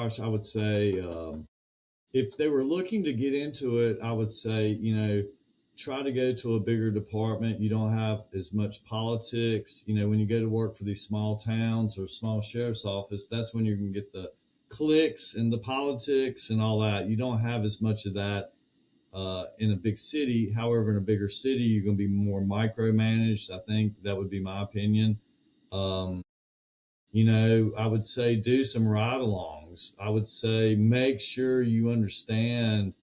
gosh, I would say if they were looking to get into it, I would say, try to go to a bigger department. You don't have as much politics. When you go to work for these small towns or small sheriff's office, that's when you can get the clicks and the politics and all that. You don't have as much of that in a big city. However, in a bigger city, you're going to be more micromanaged. I think that would be my opinion. Um, I would say do some ride alongs. I would say make sure you understand,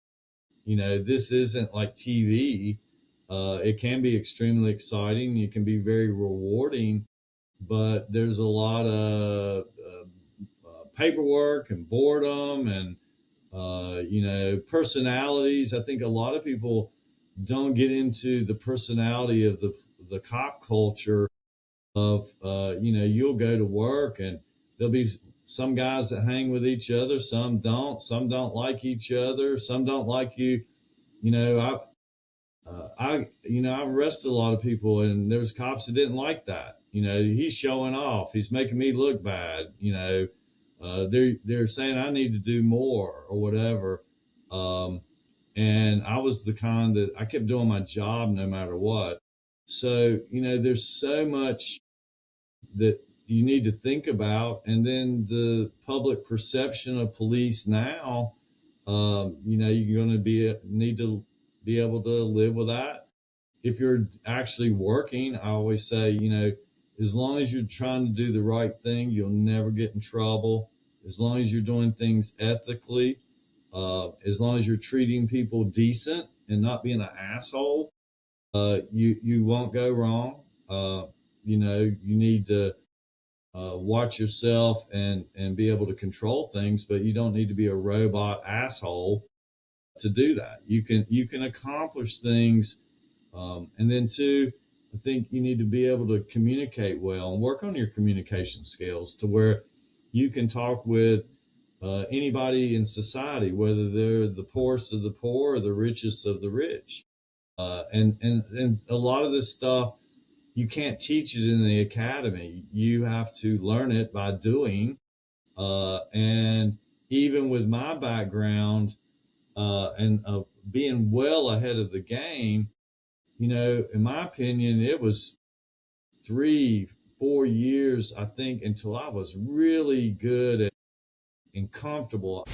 this isn't like TV. It can be extremely exciting. It can be very rewarding, but there's a lot of paperwork and boredom and, personalities. I think a lot of people don't get into the personality of the cop culture of you'll go to work and there'll be some guys that hang with each other, some don't like each other, some don't like you. you know I've arrested a lot of people, and there's cops that didn't like that. He's showing off, he's making me look bad. They're saying I need to do more or whatever. Um and I was the kind that I kept doing my job no matter what. So there's so much that you need to think about. And then the public perception of police now, you're going to need to be able to live with that. If you're actually working, I always say, as long as you're trying to do the right thing, you'll never get in trouble. As long as you're doing things ethically, as long as you're treating people decent and not being an asshole, you won't go wrong. You need to watch yourself and be able to control things, but you don't need to be a robot asshole to do that. You can accomplish things, and then two, I think you need to be able to communicate well and work on your communication skills to where you can talk with anybody in society, whether they're the poorest of the poor or the richest of the rich. And a lot of this stuff, you can't teach it in the academy. You have to learn it by doing. And even with my background, and being well ahead of the game, in my opinion, it was 3 4 years, I think, until I was really good at and comfortable.